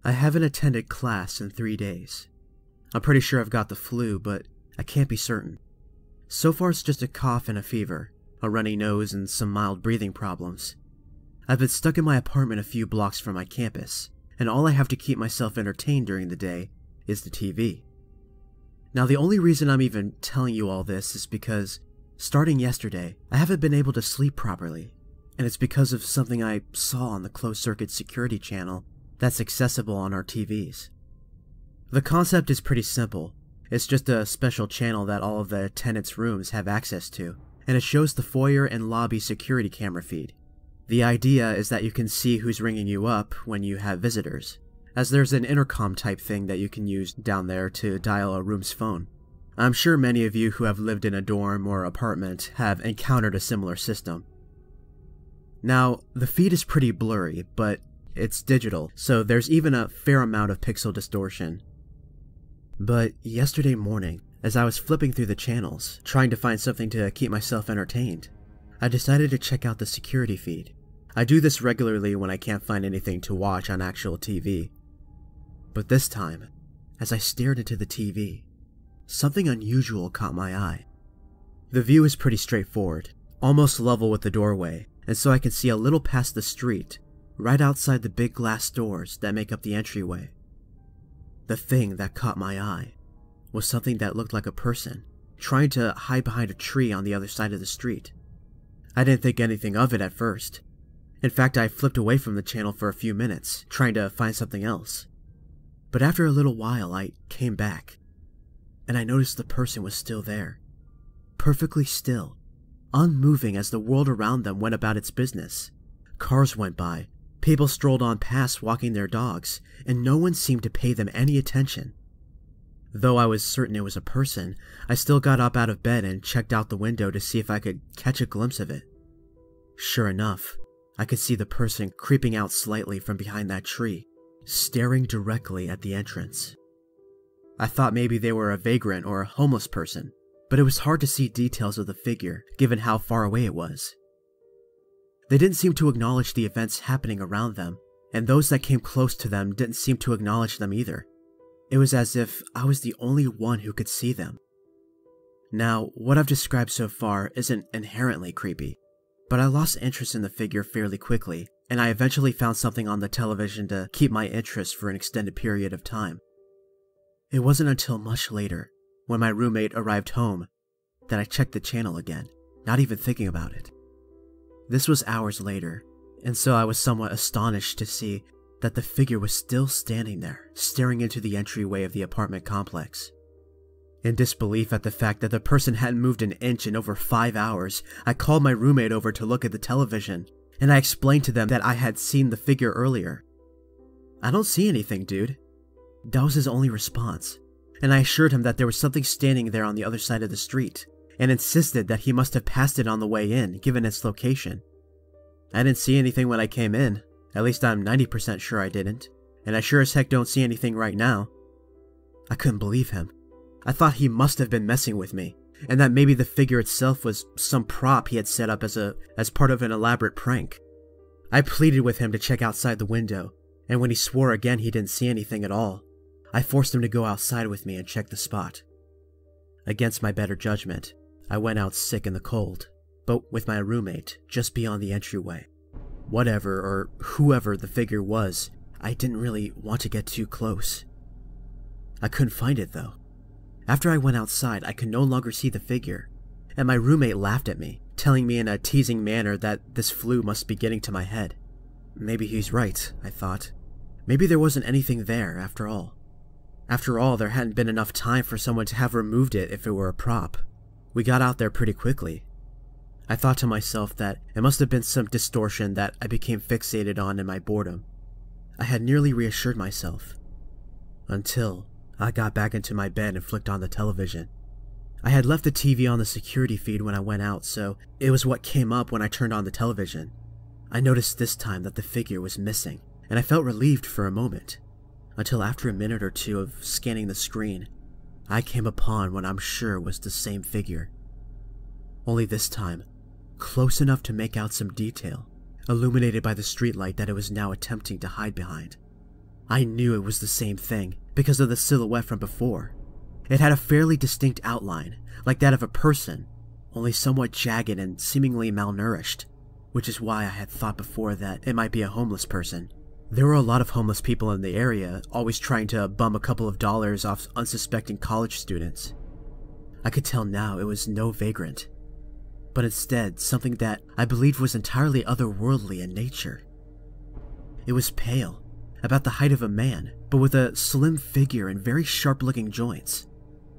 I haven't attended class in 3 days. I'm pretty sure I've got the flu, but I can't be certain. So far it's just a cough and a fever, a runny nose, and some mild breathing problems. I've been stuck in my apartment a few blocks from my campus, and all I have to keep myself entertained during the day is the TV. Now the only reason I'm even telling you all this is because, starting yesterday, I haven't been able to sleep properly, and it's because of something I saw on the closed-circuit security channel that's accessible on our TVs. The concept is pretty simple. It's just a special channel that all of the tenants' rooms have access to, and it shows the foyer and lobby security camera feed. The idea is that you can see who's ringing you up when you have visitors, as there's an intercom type thing that you can use down there to dial a room's phone. I'm sure many of you who have lived in a dorm or apartment have encountered a similar system. Now, the feed is pretty blurry, but it's digital, so there's even a fair amount of pixel distortion. But yesterday morning, as I was flipping through the channels, trying to find something to keep myself entertained, I decided to check out the security feed. I do this regularly when I can't find anything to watch on actual TV. But this time, as I stared into the TV, something unusual caught my eye. The view is pretty straightforward, almost level with the doorway, and so I can see a little past the street, right outside the big glass doors that make up the entryway. The thing that caught my eye was something that looked like a person, trying to hide behind a tree on the other side of the street. I didn't think anything of it at first. In fact, I flipped away from the channel for a few minutes, trying to find something else. But after a little while, I came back, and I noticed the person was still there, perfectly still, unmoving as the world around them went about its business. Cars went by, people strolled on past walking their dogs, and no one seemed to pay them any attention. Though I was certain it was a person, I still got up out of bed and checked out the window to see if I could catch a glimpse of it. Sure enough, I could see the person creeping out slightly from behind that tree, staring directly at the entrance. I thought maybe they were a vagrant or a homeless person, but it was hard to see details of the figure given how far away it was. They didn't seem to acknowledge the events happening around them, and those that came close to them didn't seem to acknowledge them either. It was as if I was the only one who could see them. Now, what I've described so far isn't inherently creepy, but I lost interest in the figure fairly quickly, and I eventually found something on the television to keep my interest for an extended period of time. It wasn't until much later, when my roommate arrived home, that I checked the channel again, not even thinking about it. This was hours later, and so I was somewhat astonished to see that the figure was still standing there, staring into the entryway of the apartment complex. In disbelief at the fact that the person hadn't moved an inch in over 5 hours, I called my roommate over to look at the television, and I explained to them that I had seen the figure earlier. "I don't see anything, dude." That was his only response, and I assured him that there was something standing there on the other side of the street, and insisted that he must have passed it on the way in, given its location. "I didn't see anything when I came in. At least I'm 90% sure I didn't, and I sure as heck don't see anything right now." I couldn't believe him. I thought he must have been messing with me, and that maybe the figure itself was some prop he had set up as part of an elaborate prank. I pleaded with him to check outside the window, and when he swore again he didn't see anything at all, I forced him to go outside with me and check the spot. Against my better judgment, I went out sick in the cold, but with my roommate just beyond the entryway. Whatever or whoever the figure was, I didn't really want to get too close. I couldn't find it though. After I went outside, I could no longer see the figure, and my roommate laughed at me, telling me in a teasing manner that this flu must be getting to my head. Maybe he's right, I thought. Maybe there wasn't anything there after all. After all, there hadn't been enough time for someone to have removed it if it were a prop. We got out there pretty quickly. I thought to myself that it must have been some distortion that I became fixated on in my boredom. I had nearly reassured myself. Until I got back into my bed and flicked on the television. I had left the TV on the security feed when I went out, so it was what came up when I turned on the television. I noticed this time that the figure was missing, and I felt relieved for a moment, until after a minute or two of scanning the screen, I came upon what I'm sure was the same figure. Only this time, close enough to make out some detail, illuminated by the streetlight that it was now attempting to hide behind. I knew it was the same thing because of the silhouette from before. It had a fairly distinct outline, like that of a person, only somewhat jagged and seemingly malnourished, which is why I had thought before that it might be a homeless person. There were a lot of homeless people in the area, always trying to bum a couple of dollars off unsuspecting college students. I could tell now it was no vagrant, but instead something that I believed was entirely otherworldly in nature. It was pale, about the height of a man, but with a slim figure and very sharp-looking joints.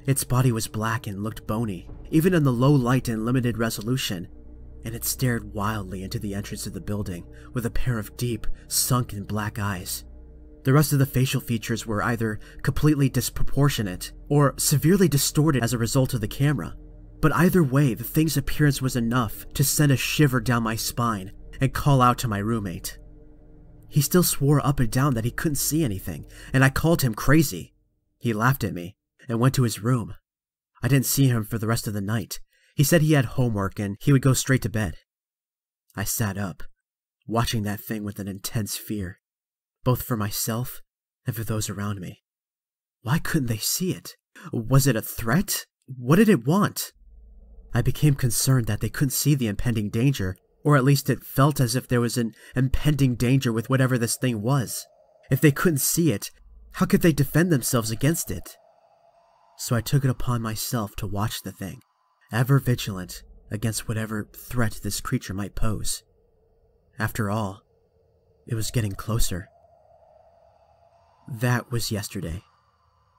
Its body was black and looked bony, even in the low light and limited resolution, and it stared wildly into the entrance of the building with a pair of deep, sunken black eyes. The rest of the facial features were either completely disproportionate or severely distorted as a result of the camera, but either way, the thing's appearance was enough to send a shiver down my spine and call out to my roommate. He still swore up and down that he couldn't see anything, and I called him crazy. He laughed at me and went to his room. I didn't see him for the rest of the night. He said he had homework and he would go straight to bed. I sat up, watching that thing with an intense fear, both for myself and for those around me. Why couldn't they see it? Was it a threat? What did it want? I became concerned that they couldn't see the impending danger, or at least it felt as if there was an impending danger with whatever this thing was. If they couldn't see it, how could they defend themselves against it? So I took it upon myself to watch the thing, ever vigilant against whatever threat this creature might pose. After all, it was getting closer. That was yesterday,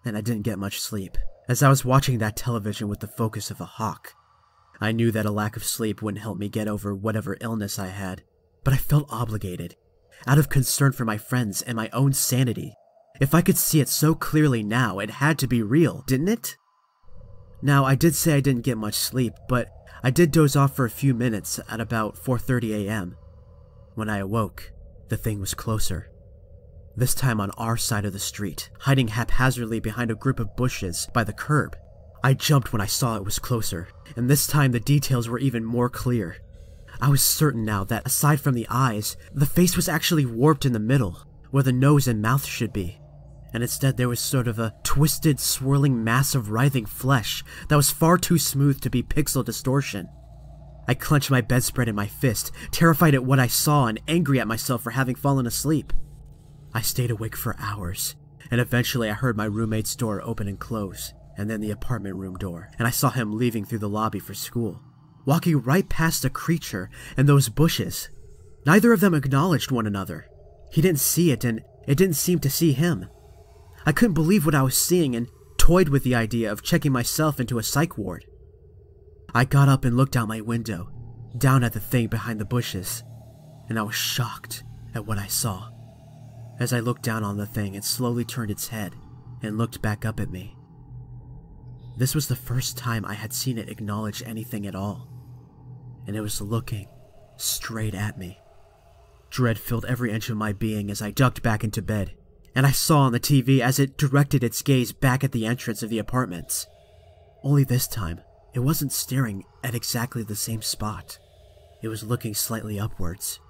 and I didn't get much sleep, as I was watching that television with the focus of a hawk. I knew that a lack of sleep wouldn't help me get over whatever illness I had, but I felt obligated, out of concern for my friends and my own sanity. If I could see it so clearly now, it had to be real, didn't it? Now, I did say I didn't get much sleep, but I did doze off for a few minutes at about 4:30 a.m. When I awoke, the thing was closer. This time on our side of the street, hiding haphazardly behind a group of bushes by the curb. I jumped when I saw it was closer, and this time the details were even more clear. I was certain now that aside from the eyes, the face was actually warped in the middle, where the nose and mouth should be. And instead there was sort of a twisted, swirling mass of writhing flesh that was far too smooth to be pixel distortion. I clenched my bedspread in my fist, terrified at what I saw and angry at myself for having fallen asleep. I stayed awake for hours, and eventually I heard my roommate's door open and close, and then the apartment room door, and I saw him leaving through the lobby for school, walking right past the creature and those bushes. Neither of them acknowledged one another. He didn't see it, and it didn't seem to see him. I couldn't believe what I was seeing and toyed with the idea of checking myself into a psych ward. I got up and looked out my window, down at the thing behind the bushes, and I was shocked at what I saw. As I looked down on the thing, it slowly turned its head and looked back up at me. This was the first time I had seen it acknowledge anything at all, and it was looking straight at me. Dread filled every inch of my being as I ducked back into bed, and I saw on the TV as it directed its gaze back at the entrance of the apartments. Only this time, it wasn't staring at exactly the same spot. It was looking slightly upwards,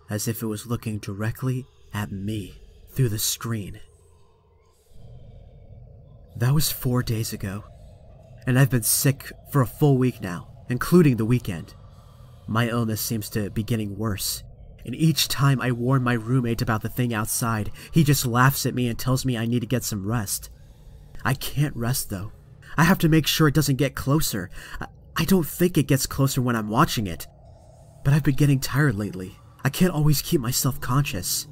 as if it was looking directly at me through the screen. That was 4 days ago, and I've been sick for a full week now, including the weekend. My illness seems to be getting worse, and each time I warn my roommate about the thing outside, he just laughs at me and tells me I need to get some rest. I can't rest though. I have to make sure it doesn't get closer. I don't think it gets closer when I'm watching it, but I've been getting tired lately. I can't always keep myself conscious,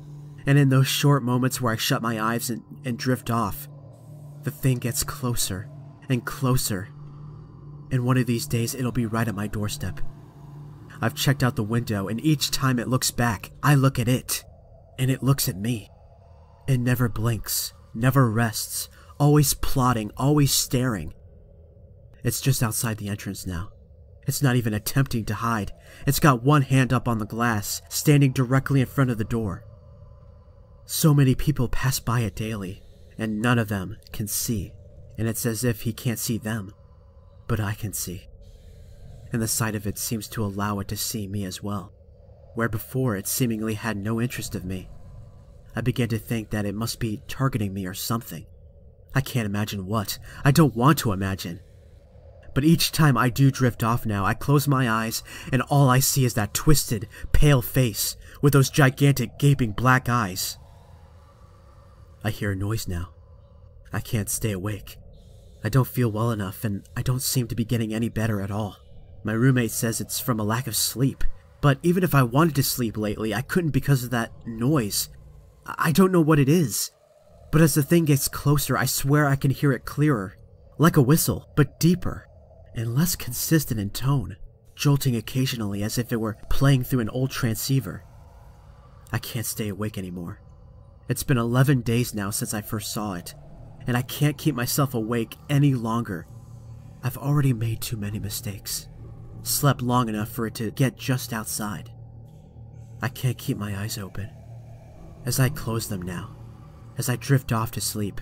and in those short moments where I shut my eyes and drift off, the thing gets closer and closer, and one of these days it'll be right at my doorstep. I've checked out the window, and each time it looks back, I look at it, and it looks at me. It never blinks, never rests, always plotting, always staring. It's just outside the entrance now. It's not even attempting to hide. It's got one hand up on the glass, standing directly in front of the door. So many people pass by it daily, and none of them can see, and it's as if he can't see them, but I can see. And the sight of it seems to allow it to see me as well, where before it seemingly had no interest of me. I began to think that it must be targeting me or something. I can't imagine what. I don't want to imagine. But each time I do drift off now, I close my eyes and all I see is that twisted, pale face with those gigantic, gaping black eyes. I hear a noise now. I can't stay awake. I don't feel well enough and I don't seem to be getting any better at all. My roommate says it's from a lack of sleep. But even if I wanted to sleep lately, I couldn't because of that noise. I don't know what it is. But as the thing gets closer, I swear I can hear it clearer. Like a whistle, but deeper. And less consistent in tone, jolting occasionally as if it were playing through an old transceiver. I can't stay awake anymore. It's been 11 days now since I first saw it, and I can't keep myself awake any longer. I've already made too many mistakes. Slept long enough for it to get just outside. I can't keep my eyes open. As I close them now, as I drift off to sleep,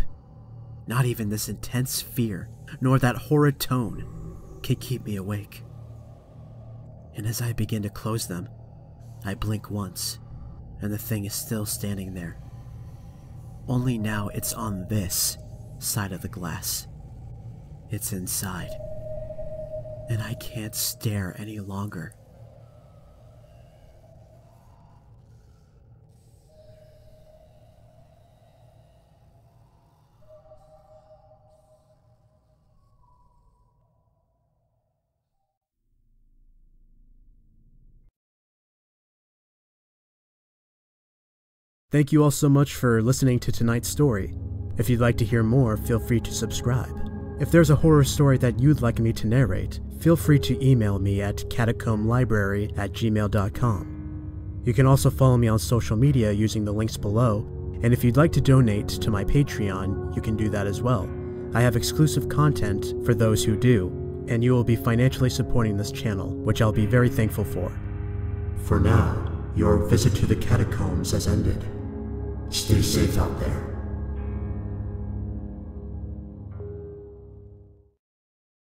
not even this intense fear, nor that horrid tone, can keep me awake. And as I begin to close them, I blink once, and the thing is still standing there. Only now it's on this side of the glass. It's inside. And I can't stare any longer. Thank you all so much for listening to tonight's story. If you'd like to hear more, feel free to subscribe. If there's a horror story that you'd like me to narrate, feel free to email me at catacomblibrary@gmail.com. You can also follow me on social media using the links below, and if you'd like to donate to my Patreon, you can do that as well. I have exclusive content for those who do, and you will be financially supporting this channel, which I'll be very thankful for. For now, your visit to the catacombs has ended. Stay safe out there.